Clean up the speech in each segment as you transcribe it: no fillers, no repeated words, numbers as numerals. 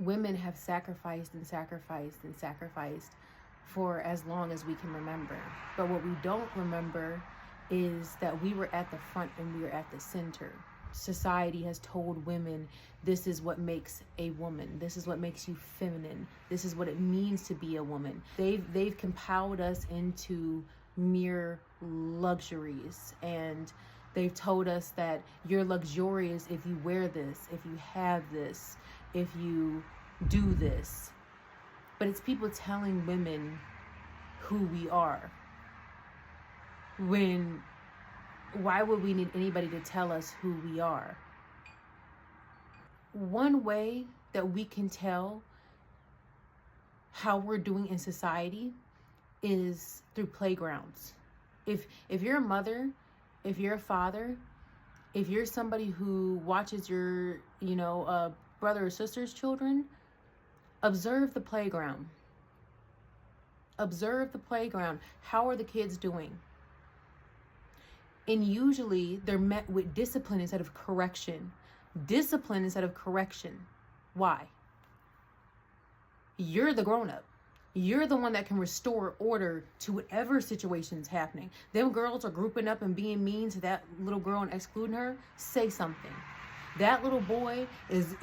Women have sacrificed and sacrificed and sacrificed for as long as we can remember. But what we don't remember is that we were at the front and we were at the center. Society has told women, this is what makes a woman. This is what makes you feminine. This is what it means to be a woman. They've compiled us into mere luxuries, and they've told us that you're luxurious if you wear this, if you have this, if you do this. But it's people telling women who we are. Why would we need anybody to tell us who we are? One way that we can tell how we're doing in society is through playgrounds. If you're a mother, if you're a father, if you're somebody who watches your, brother or sister's children, observe the playground. Observe the playground. How are the kids doing? And usually they're met with discipline instead of correction. Discipline instead of correction. Why? You're the grown-up. You're the one that can restore order to whatever situation's happening. Them girls are grouping up and being mean to that little girl and excluding her. Say something. That little boy is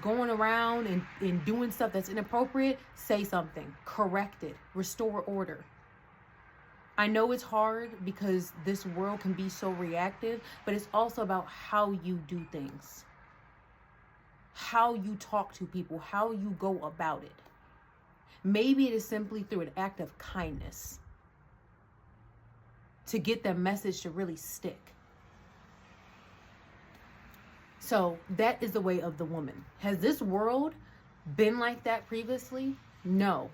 going around and doing stuff that's inappropriate. Say something. Correct it. Restore order. I know it's hard because this world can be so reactive, but it's also about how you do things. How you talk to people, how you go about it. Maybe it is simply through an act of kindness to get that message to really stick. So that is the way of the woman. Has this world been like that previously? No.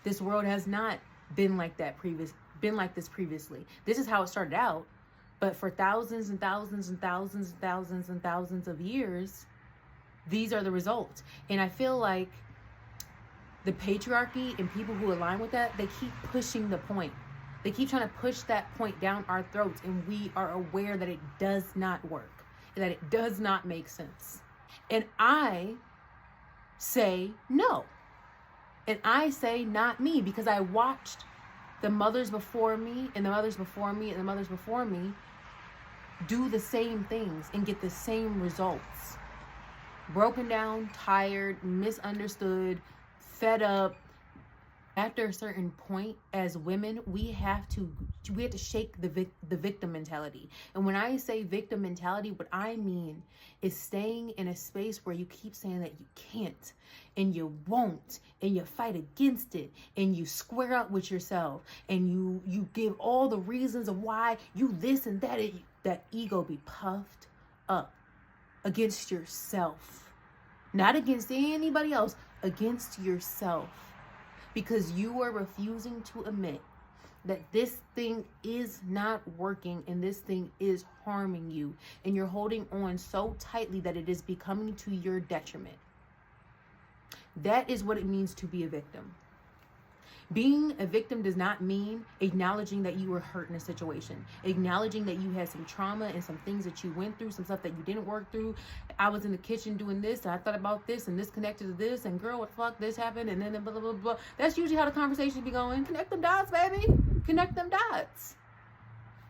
This world has not been like this previously. This is how it started out, but for thousands and thousands and thousands and thousands and thousands of years, these are the results. And I feel like the patriarchy and people who align with that, they keep pushing the point. They keep trying to push that point down our throats, and we are aware that it does not work, that it does not make sense. And I say no. And I say not me, because I watched the mothers before me and the mothers before me and the mothers before me do the same things and get the same results. Broken down, tired, misunderstood, fed up. After a certain point, as women, we have to shake the victim mentality. And when I say victim mentality, what I mean is staying in a space where you keep saying that you can't and you won't, and you fight against it, and you square up with yourself, and you give all the reasons of why you this and that. That ego be puffed up against yourself, not against anybody else, against yourself. Because you are refusing to admit that this thing is not working and this thing is harming you. And you're holding on so tightly that it is becoming to your detriment. That is what it means to be a victim. Being a victim does not mean acknowledging that you were hurt in a situation, acknowledging that you had some trauma and some things that you went through, some stuff that you didn't work through. I was in the kitchen doing this, and I thought about this, and this connected to this, and girl, what the fuck, this happened, and then blah, blah, blah, blah. That's usually how the conversation be going. Connect them dots, baby. Connect them dots.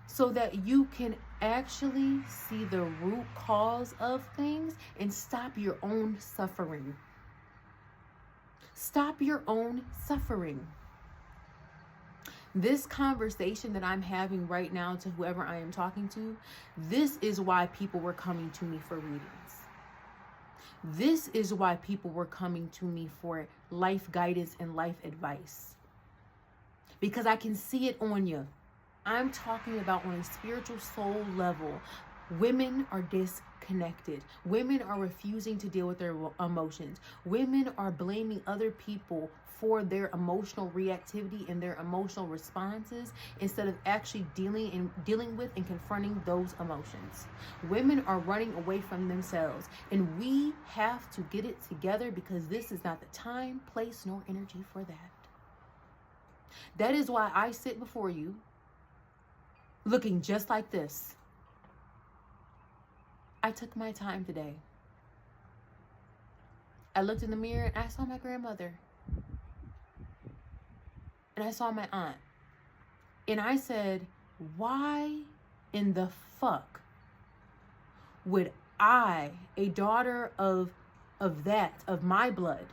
So that you can actually see the root cause of things and stop your own suffering. Stop your own suffering. This conversation that I'm having right now to whoever I am talking to, this is why people were coming to me for readings. This is why people were coming to me for life guidance and life advice. Because I can see it on you. I'm talking about on a spiritual soul level. Women are disconnected. Women are refusing to deal with their emotions. Women are blaming other people for their emotional reactivity and their emotional responses instead of actually dealing with and confronting those emotions. Women are running away from themselves, and we have to get it together because this is not the time, place, nor energy for that. That is why I sit before you looking just like this. I took my time today. I looked in the mirror and I saw my grandmother. And I saw my aunt. And I said, why in the fuck would I, a daughter of my blood,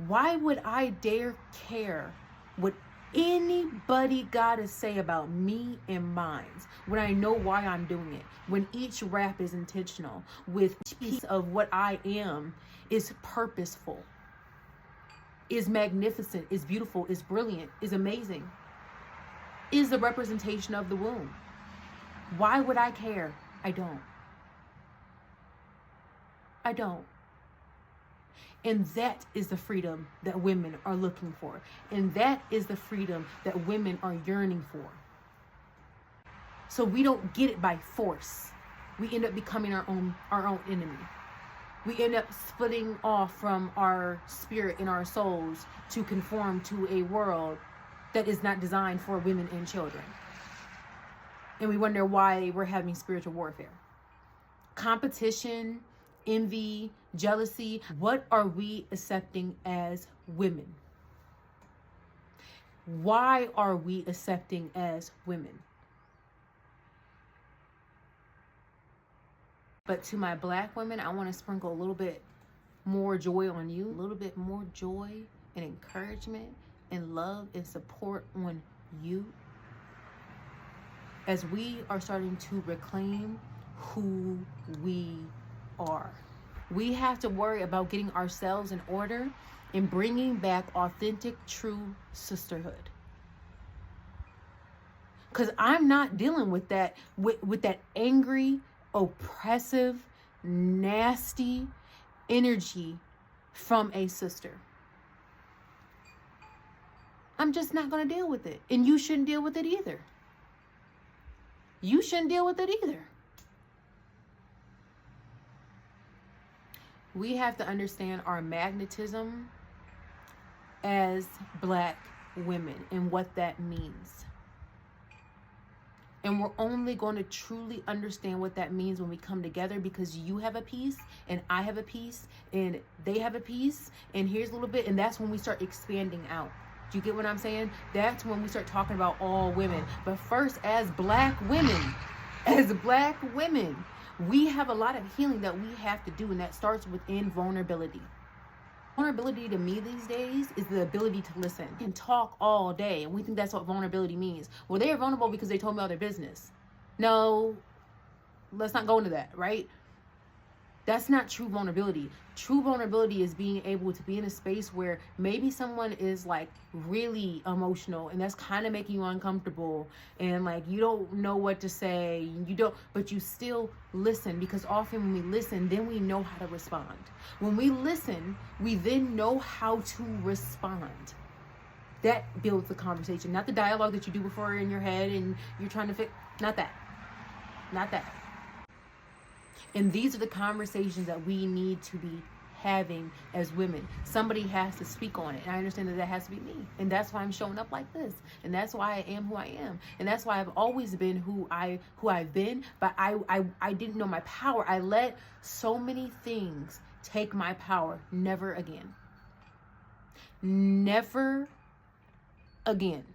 why would I dare care what anybody gotta say about me and mine when I know why I'm doing it? When each rap is intentional, with each piece of what I am is purposeful, is magnificent, is beautiful, is brilliant, is amazing, is the representation of the womb. Why would I care? I don't. I don't. And that is the freedom that women are looking for. And that is the freedom that women are yearning for. So we don't get it by force. We end up becoming our own enemy. We end up splitting off from our spirit and our souls to conform to a world that is not designed for women and children. And we wonder why we're having spiritual warfare. Competition, envy, jealousy. What are we accepting as women? Why are we accepting as women? But to my Black women, I want to sprinkle a little bit more joy on you, a little bit more joy and encouragement and love and support on you, as we are starting to reclaim who we are. We have to worry about getting ourselves in order and bringing back authentic, true sisterhood. Because I'm not dealing with that, with that angry, oppressive, nasty energy from a sister. I'm just not going to deal with it. And you shouldn't deal with it either. You shouldn't deal with it either. We have to understand our magnetism as Black women and what that means. And we're only going to truly understand what that means when we come together, because you have a piece and I have a piece and they have a piece, and here's a little bit, and that's when we start expanding out. Do you get what I'm saying? That's when we start talking about all women. But first, as Black women, we have a lot of healing that we have to do, and that starts within vulnerability. Vulnerability to me these days is the ability to listen and talk all day, and we think that's what vulnerability means. Well, they are vulnerable because they told me all their business. No, let's not go into that, right? That's not true vulnerability. True vulnerability is being able to be in a space where maybe someone is like really emotional and that's kind of making you uncomfortable, and like you don't know what to say, but you still listen, because often when we listen, then we know how to respond. When we listen, we then know how to respond. That builds the conversation, not the dialogue that you do before in your head and you're trying to fix. Not that. And these are the conversations that we need to be having as women. Somebody has to speak on it. And I understand that has to be me. And that's why I'm showing up like this. And that's why I am who I am. And that's why I've always been who I've been. But I didn't know my power. I let so many things take my power. Never again. Never again.